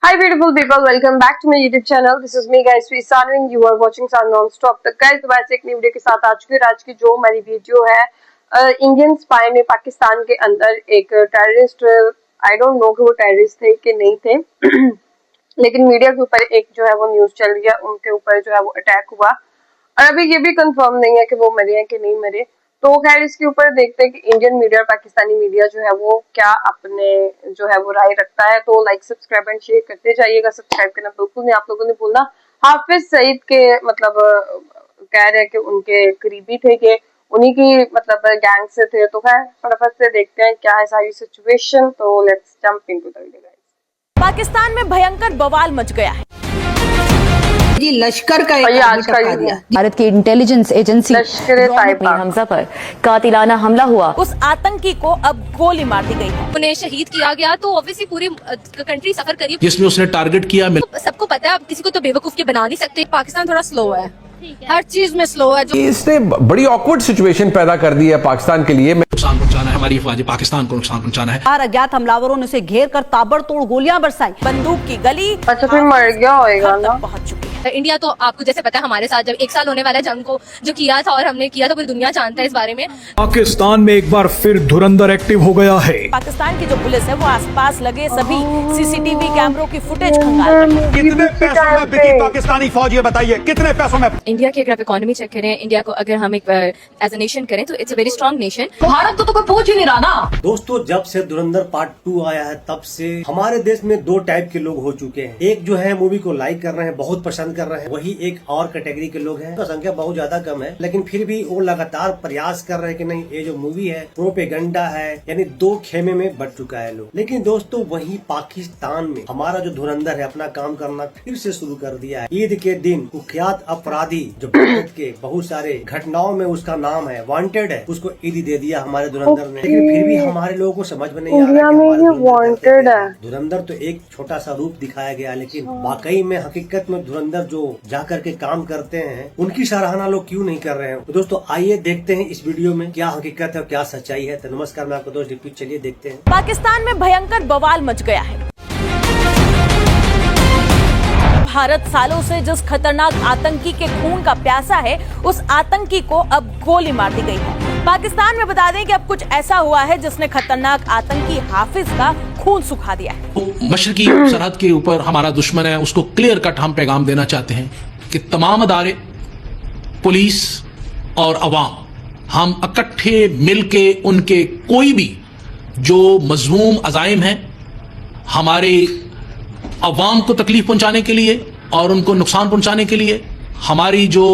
Hi beautiful people, welcome back to my YouTube channel. This is me guys, Sanu and you are watching Sun Non-Stop. तो guys वैसे एक new video के साथ आ चुकी है। आज की जो हमारी वीडियो है इंडियन स्पाई में पाकिस्तान के अंदर एक टेररिस्ट, आई डोंट नो कि वो टेररिस्ट थे कि नहीं थे लेकिन मीडिया के ऊपर एक जो है वो न्यूज चल रही है, उनके ऊपर जो है वो अटैक हुआ और अभी ये भी कंफर्म नहीं है कि वो मरे हैं कि नहीं मरे। तो खैर इसके ऊपर देखते हैं कि इंडियन मीडिया और पाकिस्तानी मीडिया जो है वो क्या अपने जो है वो राय रखता है। तो लाइक सब्सक्राइब एंड शेयर करते जाइएगा। सब्सक्राइब करना बिल्कुल नहीं आप लोगों ने भूलना। हाफिज सईद के मतलब कह रहे हैं कि उनके करीबी थे, कि उन्हीं की मतलब गैंग से थे। तो खैर फटाफट से देखते हैं क्या है सारी सिचुएशन। तो let's jump into the video guys. Pakistan में भयंकर बवाल मच गया है जी। लश्कर का एक टपका दिया। भारत की इंटेलिजेंस एजेंसी अमीर हमजा पर कातिलाना हमला हुआ। उस आतंकी को अब गोली मार दी गई है। उन्हें शहीद किया गया। तो ऑब्वियसली पूरी कंट्री सफर करी जिसमें उसने टारगेट किया। तो सबको पता है, अब किसी को तो बेवकूफ के बना नहीं सकते। पाकिस्तान थोड़ा स्लो है, हर चीज में स्लो है। जो इसने बड़ी ऑकवर्ड सिचुएशन पैदा कर दी है पाकिस्तान के लिए। नुकसान पहुंचाना है, हमारी अफवाज पाकिस्तान को नुकसान पहुंचाना है। अज्ञात हमलावरों ने उसे घेर कर ताबड़तोड़ गोलियां बरसाई। बंदूक की गली अच्छा फिर मर गया होगा ना। पहुंच चुकी है। इंडिया तो आपको जैसे पता है हमारे साथ जब 1 साल होने वाला जंग को जो किया था और हमने किया था, पूरी दुनिया जानता है इस बारे में। पाकिस्तान में एक बार फिर धुरंधर एक्टिव हो गया है। पाकिस्तान की जो पुलिस है वो आसपास लगे सभी सीसीटीवी कैमरों की फुटेज खंगाल रही है। कितने पैसों में बिकी पाकिस्तानी फौज, ये बताइए कितने पैसों में? इंडिया की अगर आप इकोनॉमी चेक करें, इंडिया को अगर हम एक एज ए नेशन करें तो it's a very strong nation. Bharat तो कोई पूछ ही नहीं रहा ना। दोस्तों, जब से धुरंधर पार्ट 2 आया है तब से हमारे देश में 2 टाइप के लोग हो चुके हैं। एक जो है मूवी को लाइक कर रहे हैं, बहुत पसंद कर रहे हैं, वही एक और कैटेगरी के लोग हैं। तो संख्या बहुत ज्यादा कम है, लेकिन फिर भी वो लगातार प्रयास कर रहे हैं कि नहीं ये जो मूवी है प्रोपेगेंडा है, यानी 2 खेमे में बट चुका है लोग। लेकिन दोस्तों वही पाकिस्तान में हमारा जो धुरंधर है अपना काम करना फिर से शुरू कर दिया है। ईद के दिन कुख्यात अपराधी जो भारत के बहुत सारे घटनाओं में उसका नाम है, वांटेड है, उसको ईद दे दिया हमारे धुरंधर ने। लेकिन फिर भी हमारे लोगों को समझ में नहीं आ रहा है धुरंधर तो एक छोटा सा रूप दिखाया गया, लेकिन वाकई में हकीकत में धुरंधर जो जाकर के काम करते हैं उनकी सराहना लोग क्यों नहीं कर रहे हैं। तो दोस्तों आइए देखते हैं इस वीडियो में क्या हकीकत है और क्या सच्चाई है। तो नमस्कार, मैं आपको दोस्त रिपीट, चलिए देखते हैं। पाकिस्तान में भयंकर बवाल मच गया है। भारत सालों से जिस खतरनाक आतंकी के खून का प्यासा है, उस आतंकी को अब गोली मार दी गई है। पाकिस्तान में बता दें कि अब कुछ ऐसा हुआ है जिसने खतरनाक आतंकी हाफिज का खून सुखा दिया है। मशरकी सरहद के ऊपर हमारा दुश्मन है, उसको क्लियर कट हम पैगाम देना चाहते हैं कि तमाम अदारे, पुलिस और अवाम, हम इकट्ठे मिलके उनके कोई भी जो मजलूम अजाइम हैं हमारे अवाम को तकलीफ पहुंचाने के लिए और उनको नुकसान पहुंचाने के लिए, हमारी जो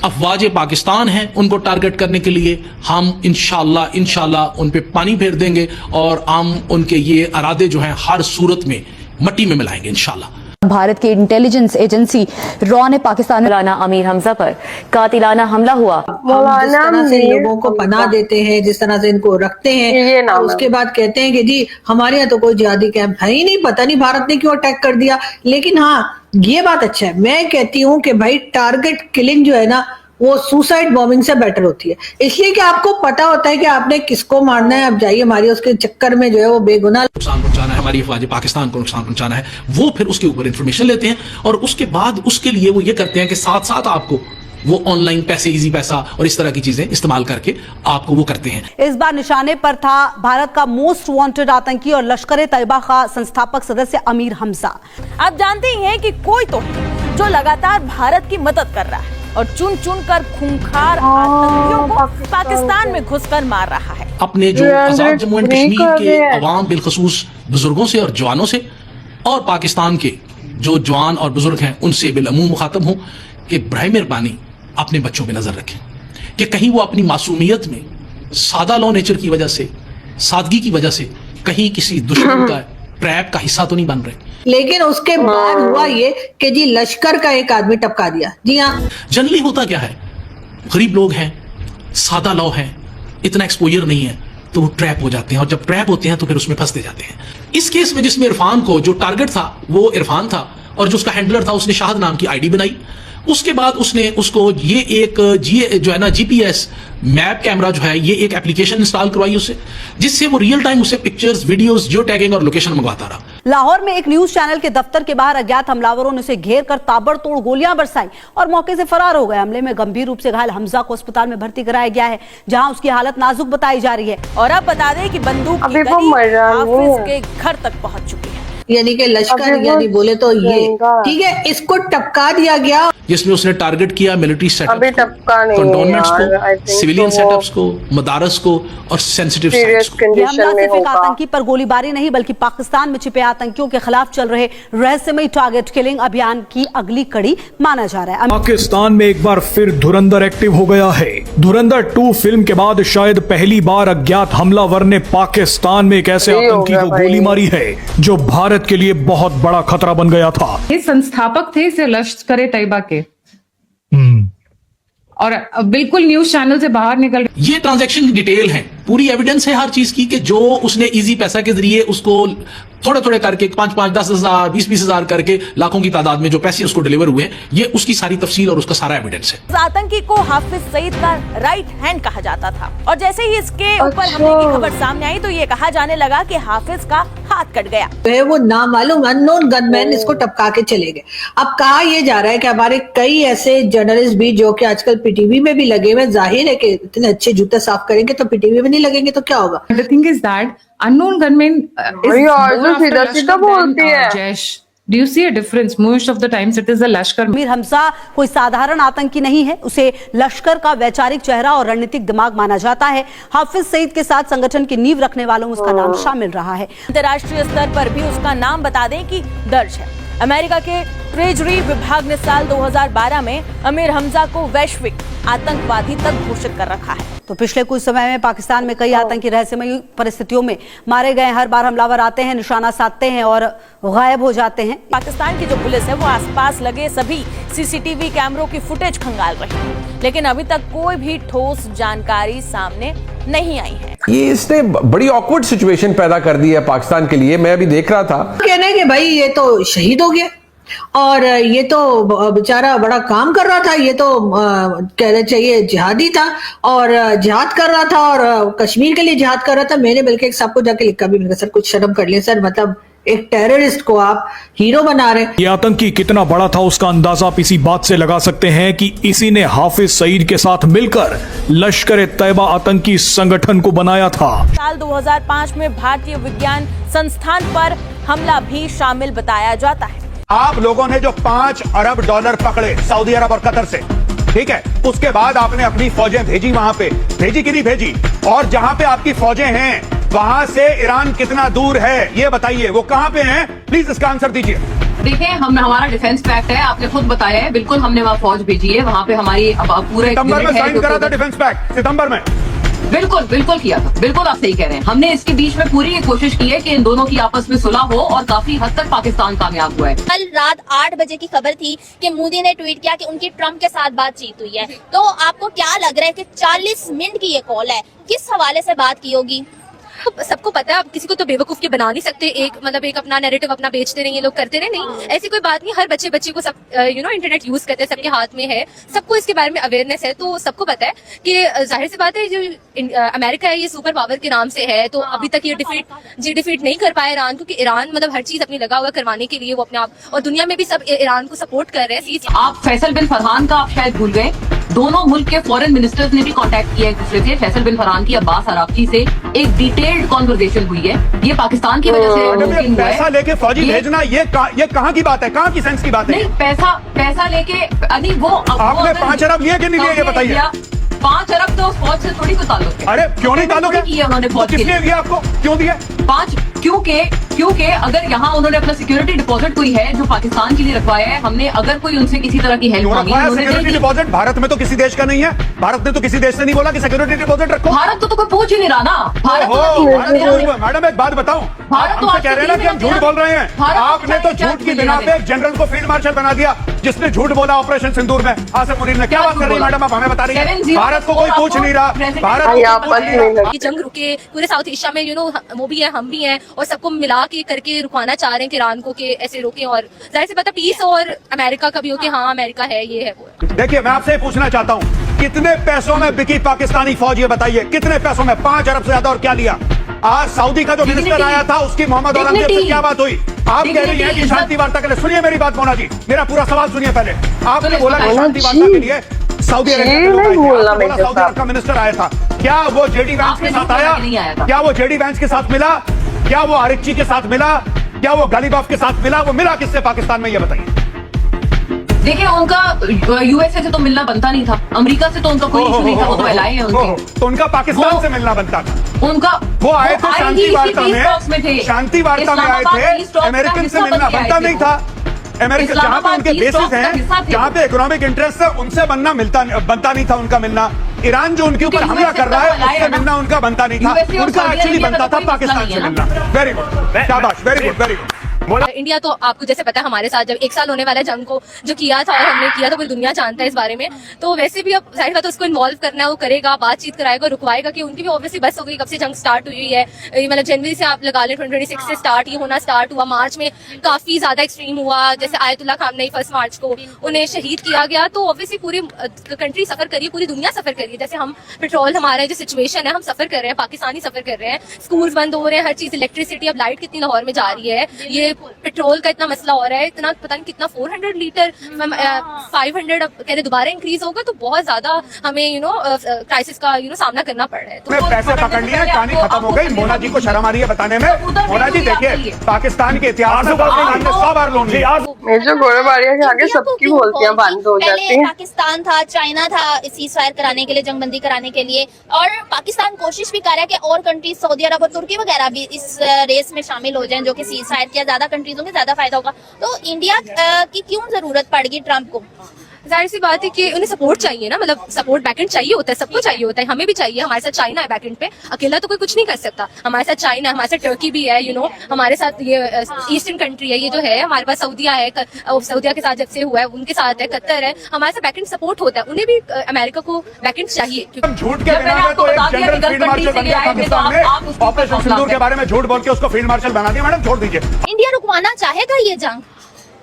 अफवाज पाकिस्तान हैं उनको टारगेट करने के लिए हम इंशाल्लाह उन पे पानी फेर देंगे और हम उनके ये इरादे जो हैं हर सूरत में मट्टी में मिलाएंगे इंशाल्लाह। भारत की इंटेलिजेंस एजेंसी रॉ ने पाकिस्तान में अमीर हमजा पर कातिलाना हमला हुआ। हम जिस तरह से लोगों को पनाह देते हैं, जिस तरह से इनको रखते हैं, और उसके बाद कहते हैं कि जी हमारे यहाँ तो कोई जिहादी कैंप है ही नहीं, पता नहीं भारत ने क्यों अटैक कर दिया। लेकिन हाँ ये बात अच्छा है, मैं कहती हूँ कि भाई टारगेट किलिंग जो है ना वो सुसाइड बॉम्बिंग से बेटर होती है, इसलिए कि आपको पता होता है कि आपने किसको मारना है। अब जाइए मारिए, उसके चक्कर में जो है वो बेगुनाह नुकसान पहुंचाना है, हमारी अफवाज पाकिस्तान को नुकसान पहुंचाना है। वो फिर उसके ऊपर इंफॉर्मेशन लेते हैं और उसके बाद उसके लिए वो ये करते हैं कि साथ साथ आपको वो ऑनलाइन पैसे, इजी पैसा और इस तरह की चीजें इस्तेमाल करके आपको वो करते हैं। इस बार निशाने पर था भारत का मोस्ट वांटेड आतंकी और लश्कर तैयबा का संस्थापक सदस्य अमीर हमजा। आप जानते ही हैं कि कोई तो है जो लगातार भारत की मदद कर रहा है और चुन चुन कर खूंखार आतंकियों को पाकिस्तान में घुसकर मार रहा है। अपने जो आजाद जम्मू एंड कश्मीर के अवाम, बिलखसूस बुजुर्गों से और जवानों से, और पाकिस्तान के जो जवान और बुजुर्ग हैं उनसे बिलअमूम मुखातब हूं कि बराए मेहरबानी अपने बच्चों पे नजर रखें कि कहीं वो अपनी मासूमियत में, सादा लॉ नेचर की वजह से, सादगी की वजह से कहीं किसी दुश्मन का ट्रैप का हिस्सा तो नहीं बन रहे। लेकिन उसके बाद हुआ ये कि जी लश्कर का एक आदमी टपका दिया। जी हाँ, जनरली होता क्या है, गरीब लोग हैं, सादा लॉ है, इतना एक्सपोजर नहीं है, तो वो ट्रैप हो जाते हैं और जब ट्रैप होते हैं तो फिर उसमें फंसते जाते हैं। इस केस में जिसमें इरफान को जो टारगेट था वो इरफान था और जो उसका हैंडलर था उसने शाहद नाम की आईडी बनाई। उसके बाद उसने उसको ये एक जो है ना जीपीएस मैप कैमरा जो है ये एक एप्लीकेशन इंस्टॉल करवाई उससे, जिससे वो रियल टाइम उसे पिक्चर्स, वीडियोस, जियो टैगिंग और लोकेशन मंगवाता रहा। लाहौर में एक न्यूज चैनल के दफ्तर के बाहर अज्ञात हमलावरों ने उसे घेर कर ताबड़तोड़ गोलियां बरसाई और मौके से फरार हो गए। हमले में गंभीर रूप से घायल हमजा को अस्पताल में भर्ती कराया गया है, जहां उसकी हालत नाजुक बताई जा रही है। और अब बता दें कि बंदूक की गोली हाफिज के घर तक पहुंच चुकी है। यानी कि लश्कर यानी बोले तो ये ठीक है, इसको टपका दिया गया, जिसमें उसने टारगेट किया मिलिट्री सेटअप्स को, कंटोनमेंट्स को, सिविलियन सेटअप्स को, मदारस को और सेंसिटिव साइट्स को। ये हमला सिर्फ एक आतंकी पर गोलीबारी नहीं बल्कि पाकिस्तान में छिपे आतंकियों के खिलाफ चल रहे रहस्यमयी टारगेट किलिंग अभियान की अगली कड़ी माना जा रहा है। पाकिस्तान में एक बार फिर धुरंधर एक्टिव हो गया है। धुरंधर 2 फिल्म के बाद शायद पहली बार अज्ञात हमलावर ने पाकिस्तान में एक ऐसे आतंकी को गोली मारी है जो भारत के लिए बहुत बड़ा खतरा बन गया था। ये संस्थापक थे इसे लश्कर ए तैयबा के और बिल्कुल न्यूज चैनल से बाहर निकल। ये ट्रांजैक्शन की डिटेल है, पूरी एविडेंस है हर चीज की कि जो उसने इजी पैसा के जरिए उसको थोड़े थोड़े करके 5-5, 10,000, 20,000 करके लाखों की तादाद में जो पैसे उसको डिलीवर हुए, ये उसकी सारी तफसील और उसका सारा एविडेंस है। आतंकी को हाफिज सईद का राइट हैंड कहा जाता था और जैसे ही इसके ऊपर हमले की खबर सामने आई तो ये कहा जाने लगा कि हाफिज का हाथ कट गया। तो वो नामालूम अननोन गनमैन इसको टपका के चले गए। अब कहा यह जा रहा है कि हमारे कई ऐसे जर्नलिस्ट भी जो कि आजकल पीटीवी में भी लगे हुए, जाहिर है कि इतने अच्छे जूते साफ करेंगे तो पीटीवी में नहीं लगेंगे तो क्या होगा। The thing is that unknown gunmen सीधा बोलती है। Jaish. Do you see a difference? Most of the times it is the Lashkar. Amir Hamza कोई साधारण आतंकी नहीं है, उसे लश्कर का वैचारिक चेहरा और रणनीतिक दिमाग माना जाता है। हाफिज सईद के साथ संगठन की नींव रखने वालों में उसका नाम शामिल रहा है। अंतर्राष्ट्रीय स्तर पर भी उसका नाम बता दें कि दर्ज है। अमेरिका के ट्रेजरी विभाग ने साल 2012 में अमीर हमजा को वैश्विक आतंकवादी तक घोषित कर रखा है। तो पिछले कुछ समय में पाकिस्तान में कई आतंकी रहस्यमयी परिस्थितियों में मारे गए। हर बार हमलावर आते हैं, निशाना साधते हैं और गायब हो जाते हैं। पाकिस्तान की जो पुलिस है वो आसपास लगे सभी सीसीटीवी कैमरों की फुटेज खंगाल रही है, लेकिन अभी तक कोई भी ठोस जानकारी सामने नहीं आई है। ये इसने बड़ी ऑकवर्ड सिचुएशन पैदा कर दी है पाकिस्तान के लिए। मैं अभी देख रहा था, कहने कि भाई ये तो शहीद हो गया और ये तो बेचारा बड़ा काम कर रहा था, ये तो कहना चाहिए जिहादी था और जिहाद कर रहा था और कश्मीर के लिए जिहाद कर रहा था। मैंने बल्कि सबको जाके लिखा भी, सर कुछ शर्म कर लिया सर, मतलब एक टेररिस्ट को आप हीरो बना रहे। ये आतंकी कितना बड़ा था उसका अंदाजा आप इसी बात से लगा सकते हैं कि इसी ने हाफिज सईद के साथ मिलकर लश्कर ए तैयबा आतंकी संगठन को बनाया था। साल 2005 में भारतीय विज्ञान संस्थान पर हमला भी शामिल बताया जाता है। आप लोगों ने जो $5 अरब पकड़े सऊदी अरब और कतर से, ठीक है, उसके बाद आपने अपनी फौजें भेजी वहां पे, भेजी कि नहीं भेजी? और जहां पे आपकी फौजें हैं वहां से ईरान कितना दूर है ये बताइए, वो कहां पे हैं? प्लीज इसका आंसर दीजिए। देखिए, हमारा डिफेंस पैक्ट है, आपने खुद बताया है, बिल्कुल हमने वहाँ फौज भेजी है, वहाँ पे हमारी पूरे सितंबर में साइन करा था डिफेंस पैक्ट, सितंबर में। बिल्कुल किया था, बिल्कुल आप सही कह रहे हैं। हमने इसके बीच में पूरी कोशिश की है कि इन दोनों की आपस में सुलह हो और काफी हद तक पाकिस्तान कामयाब हुआ है। कल रात 8 बजे की खबर थी कि मोदी ने ट्वीट किया कि उनकी ट्रम्प के साथ बातचीत हुई है। तो आपको क्या लग रहा है कि 40 मिनट की ये कॉल है, किस हवाले से बात की होगी? सबको पता है, आप किसी को तो बेवकूफ के बना नहीं सकते। एक अपना नैरेटिव अपना बेचते रहे, ये लोग करते रहे, नहीं ऐसी कोई बात नहीं। हर बच्चे को सब इंटरनेट यूज करते हैं, सबके हाथ में है, सबको इसके बारे में अवेयरनेस है। तो सबको पता है कि जाहिर सी बात है जो अमेरिका है ये सुपर पावर के नाम से है, तो अभी तक ये डिफीट नहीं कर पाया ईरान, क्योंकि ईरान मतलब हर चीज अपनी लगा हुआ करवाने के लिए वो अपने आप, और दुनिया में भी सब ईरान को सपोर्ट कर रहे हैं। आप फैसल बिन फरहान का आप शायद भूल गए, दोनों मुल्क के फॉरेन मिनिस्टर्स ने भी कांटेक्ट किया एक दूसरे से। फैसल बिन फरहान की अब्बास अराक्ची से एक डिटेल्ड कॉन्वर्सेशन हुई है। ये पाकिस्तान की वजह से पैसा लेके फौजी भेजना, ये कहाँ की बात है, कहाँ की सेंस की बात है? नहीं, पैसा लेके वो आपने 5 अरब लिए कि नहीं लिए, ये बताइए। 5 अरब तो फौज से थोड़ी कोई ताल्लुक है। अरे क्यों नहीं ताल्लुक है? उन्होंने फौज किसने दिया आपको, क्यों दिया? 5 क्योंकि अगर यहाँ उन्होंने अपना सिक्योरिटी डिपॉजिट कोई है जो पाकिस्तान के लिए रखवाया है, हमने अगर कोई उनसे किसी तरह की हेल्प मांगी, सिक्योरिटी डिपॉजिट भारत में तो किसी देश का नहीं है। भारत ने तो किसी देश से नहीं बोला कि सिक्योरिटी डिपॉजिट रखो। भारत तो कोई पूछ ही नहीं रहा ना। मैडम एक बात बताऊं, आप तो कह रहे हैं ना कि हम झूठ बोल रहे हैं। आपने तो झूठ की बिना पे एक जनरल को फील्ड मार्शल बना दिया, जिसने झूठ बोला ऑपरेशन सिंदूर में। आसिफ मुनीर ने क्या बात कर रही है मैडम, आप हमें बता रही है? भारत को कोई पूछ नहीं रहा, भारत की जंग रुके, पूरे साउथ एशिया में वो भी है, हम भी हैं, और सबको मिला के करके रुकवाना चाह रहे हैं कि ईरान को के ऐसे रोके। और जाहिर से पता पीस और अमेरिका का भी हो कि हाँ अमेरिका है, ये है वो। देखिए, मैं आपसे पूछना चाहता हूँ, कितने पैसों में बिकी पाकिस्तानी फौज, ये बताइए कितने पैसों में? 5 अरब से ज्यादा। और क्या लिया? आज सऊदी का जो मिनिस्टर आया था उसकी मोहम्मद औरंगजेब से क्या बात हुई? आप कह रही हैं कि शांति वार्ता के लिए, सुनिए मेरी बात मोना जी, मेरा पूरा सवाल सुनिए पहले। आपने बोला कि शांति वार्ता के लिए सऊदी अरेबिया के लोग आए थे, बोला सऊदी अरब का मिनिस्टर आया था, क्या वो जेडी वैंस के साथ आया? क्या वो जेडी वैंस के साथ मिला? क्या वो आरिची के साथ मिला? क्या वो गालिबाफ के साथ मिला? वो मिला किससे पाकिस्तान में, ये बताइए। देखिए, उनका यूएसए से तो मिलना बनता नहीं था, अमेरिका से तो उनका कोई इशू नहीं था, वो तो एलाई है उनके। तो उनका पाकिस्तान से मिलना बनता था। उनका वो आए थे शांति वार्ता में, शांति वार्ता में आए थे, अमेरिकन से मिलना बनता नहीं था। अमेरिका जहाँ पे उनके बेसिस हैं, जहाँ पे इकोनॉमिक इंटरेस्ट है, उनसे बनना बनता नहीं था उनका मिलना। ईरान जो उनके ऊपर हमला कर रहा है उससे मिलना उनका बनता नहीं था, उनका एक्चुअली बनता था पाकिस्तान से मिलना। वेरी गुड, शाबाश, very good, very good. India तो आपको जैसे पता है हमारे साथ जब 1 साल होने वाला है जंग को जो किया था और हमने किया था, पूरी दुनिया जानता है इस बारे में। तो वैसे भी अब जाहिर बात है उसको इन्वॉल्व करना है, वो करेगा, बातचीत कराएगा, रुकवाएगा, कि उनकी भी ऑब्वियसली बस हो गई। कब से जंग स्टार्ट हुई है, मतलब जनवरी से आप लगा लें, 2026 से स्टार्ट ये होना स्टार्ट हुआ। मार्च में काफी ज्यादा एक्सट्रीम हुआ, जैसे आयतुल्ला खामनेई 1 मार्च को उन्हें शहीद किया गया। तो ऑब्वियसली पूरी कंट्री सफर करी, पूरी दुनिया सफर करी। जैसे हम पेट्रोल, हमारा जो सिचुएशन है, हम सफर कर रहे हैं, पाकिस्तानी सफर कर रहे हैं, स्कूल बंद हो रहे हैं, हर चीज, इलेक्ट्रिसिटी, अब लाइट कितनी लाहौर में जा रही है, ये पेट्रोल का इतना मसला हो रहा है, इतना पता नहीं कितना 400 लीटर 500 अब कहते दोबारा इंक्रीज होगा। तो बहुत ज्यादा हमें क्राइसिस का सामना करना पड़ रहा है। तो पैसे पकड़ लिए, कहानी खत्म हो गई। मोना जी को शर्म आ रही है बताने में। मोना जी देखिए, पाकिस्तान के इतिहास में 100 बार लोन लिया। मेजर गोरेबारिया के आगे सबकी बोलतियां बंद हो जाती हैं। पाकिस्तान था, चाइना था सीज फायर कराने के लिए, जंगबंदी कराने के लिए, और पाकिस्तान कोशिश भी कर रहा है कि और कंट्रीज सऊदी अरब और तुर्की वगैरह भी इस रेस में शामिल हो जाएं, जो कि सीज फायर किया, ज्यादा कंट्रीज होंगे ज्यादा फायदा होगा। तो इंडिया की क्यों जरूरत पड़ेगी ट्रम्प को? जाहिर सी बात है कि उन्हें सपोर्ट चाहिए ना, मतलब सपोर्ट बैकएंड चाहिए होता है, सबको चाहिए होता है, हमें भी चाहिए। हमारे साथ चाइना है बैकएंड पे, अकेला तो कोई कुछ नहीं कर सकता। हमारे साथ चाइना है, हमारे साथ टर्की भी है, हमारे साथ ये ईस्टर्न कंट्री है, ये जो है हमारे पास सऊदिया है, सऊदिया के साथ जब से हुआ है उनके साथ है, कतर है, हमारे साथ बैकएंड सपोर्ट होता है। उन्हें भी अमेरिका को बैकएंड चाहिए। झूठ के बिना तो एक जनरल फील्ड मार्शल बन गया पाकिस्तान में, ऑपरेशन सिंदूर के बारे में झूठ बोल के उसको फील्ड मार्शल बना दिया। मैडम छोड़ दीजिए। इंडिया रुकवाना चाहेगा ये जंग?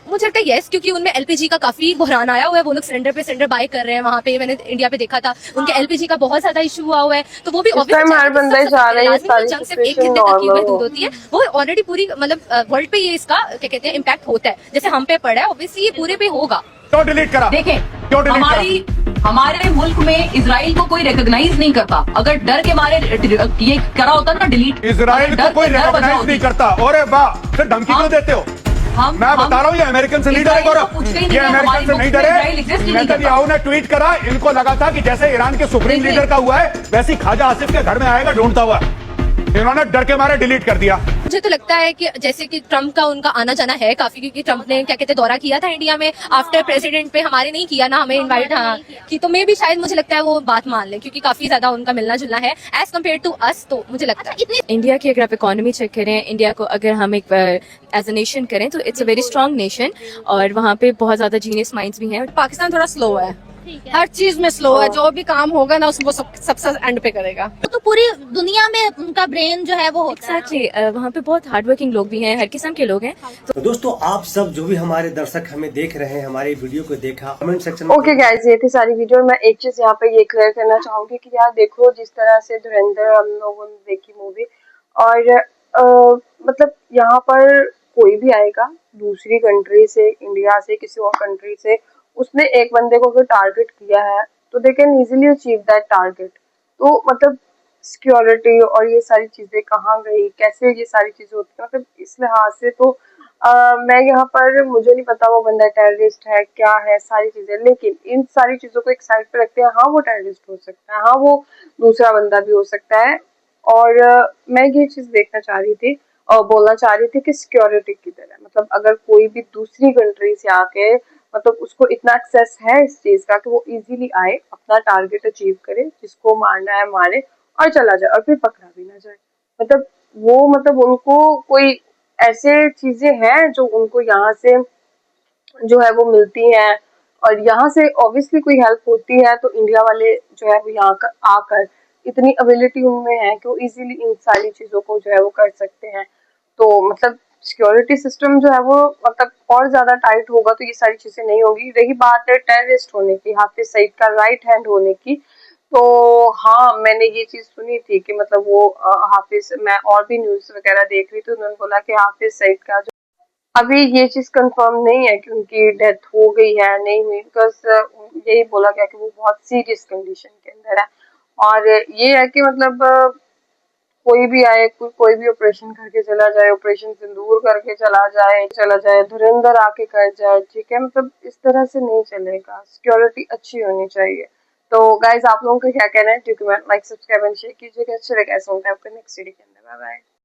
मुझे लगता है यस, क्योंकि उनमें एलपीजी का काफी बहरान आया हुआ है। वो लोग सिलेंडर पे सिलेंडर बाय कर रहे हैं वहाँ पे, मैंने इंडिया पे देखा था, उनके एलपीजी का बहुत ज्यादा इशू हुआ है। तो वो भी जंग सिर्फ एक घंटे तक की दूर होती है, वो ऑलरेडी पूरी मतलब वर्ल्ड पे ये इसका क्या कहते हैं इम्पैक्ट होता है। जैसे हम पे पड़ा है, ऑब्वियसली ये पूरे पे होगा। क्यों डिलीट करा? देखें, क्यों डिलीट करा? हमारे मुल्क में इजराइल को कोई रिकॉग्नाइज नहीं करता। अगर डर के मारे ये करा होता ना डिलीट, इजराइल को कोई रिकॉग्नाइज नहीं करता। और वाह, फिर धमकी क्यों देते हो? मैं बता रहा हूँ, ये अमेरिकन से नहीं डरे गौरव, ये अमेरिकन से नहीं डरे। नेतन्याहू ने ट्वीट करा, इनको लगा था कि जैसे ईरान के सुप्रीम लीडर का हुआ है वैसे ही ख्वाजा आसिफ के घर में आएगा ढूंढता हुआ। इन्होंने डर के मारे डिलीट कर दिया। मुझे तो लगता है कि जैसे कि ट्रम्प का उनका आना जाना है काफी, क्योंकि ट्रम्प ने क्या कहते हैं दौरा किया था इंडिया में आफ्टर प्रेसिडेंट पे, हमारे नहीं किया ना, हमें इनवाइट की। तो मैं भी शायद मुझे लगता है वो बात मान ले, क्योंकि काफी ज्यादा उनका मिलना जुलना है एज कम्पेयर टू अस। तो मुझे लगता है इंडिया की अगर आप इकोनॉमी चेक करें, इंडिया को अगर हम एक एज ए नेशन करें तो it's a very strong nation, और वहाँ पे बहुत ज्यादा जीनियस माइंड्स भी हैं। पाकिस्तान थोड़ा स्लो है, हर चीज में स्लो है, जो भी काम होगा ना उसको सबसे एंड पे करेगा। तो पूरी दुनिया में उनका ब्रेन जो है वो एक्जैक्टली वहाँ पे बहुत हार्ड वर्किंग लोग भी हैं, हर किस्म के लोग हैं। तो दोस्तों, आप सब जो भी हमारे दर्शक हमें देख रहे हैं, हमारे वीडियो को देखा, कमेंट सेक्शन में ओके गाइस, ये थी सारी वीडियो। मैं एक चीज यहाँ पे ये क्लियर करना चाहूंगी कि यार देखो, जिस तरह से धुरंधर हम लोगों ने देखी मूवी, और मतलब यहाँ पर कोई भी आएगा दूसरी कंट्री से, इंडिया से, किसी और कंट्री से, उसने एक बंदे को अगर टारगेट किया है तो they can easily achieve that target. तो मतलब सिक्योरिटी और ये सारी चीजें कहाँ गई, कैसे ये सारी चीजें होती है, मतलब इस लिहाज से तो मैं यहाँ पर, मुझे नहीं पता वो बंदा टेररिस्ट है क्या है सारी चीजें, लेकिन इन सारी चीजों को एक साइड पे रखते हैं। हाँ, वो टेररिस्ट हो सकता है, हाँ वो दूसरा बंदा भी हो सकता है। और मैं ये चीज देखना चाह रही थी और बोलना चाह रही थी कि सिक्योरिटी की तरह, मतलब अगर कोई भी दूसरी कंट्री से आके, मतलब उसको इतना एक्सेस है इस चीज का कि वो इजीली आए, अपना टारगेट अचीव करे, जिसको मारना है मारे और चला जाए, और फिर पकड़ा भी ना जाए। मतलब वो, मतलब उनको कोई ऐसे चीजें हैं जो उनको यहाँ से जो है वो मिलती हैं, और यहाँ से ऑब्वियसली कोई हेल्प होती है तो इंडिया वाले जो है वो यहाँ आकर इतनी एबिलिटी उनमें है कि वो इजीली इन सारी चीजों को जो है वो कर सकते हैं। तो मतलब सिक्योरिटी सिस्टम जो है वो मतलब और ज्यादा टाइट होगा तो ये सारी चीजें नहीं होगी। रही बात है टेररिस्ट होने की, हाफिज सईद का राइट हैंड होने की, तो हाँ, मैंने ये चीज सुनी थी कि मतलब वो हाफिज, मैं और भी न्यूज वगैरह देख रही थी, उन्होंने बोला कि हाफिज सईद का जो अभी ये चीज कंफर्म नहीं है कि उनकी डेथ हो गई है नहीं हुई, बिकॉज यही बोला गया कि वो बहुत सीरियस कंडीशन के अंदर है। और ये है कि मतलब कोई भी आए, कोई भी ऑपरेशन करके चला जाए, ऑपरेशन सिंदूर करके चला जाए, धुरंधर आके कर जाए, ठीक है, मतलब इस तरह से नहीं चलेगा, सिक्योरिटी अच्छी होनी चाहिए। तो गाइज, आप लोगों का क्या कहना है? Do comment, like, subscribe and share कीजिएगा। अच्छा लगा ऐसा होता है आपको नेक्स्ट वीडियो के अंदर। Bye bye.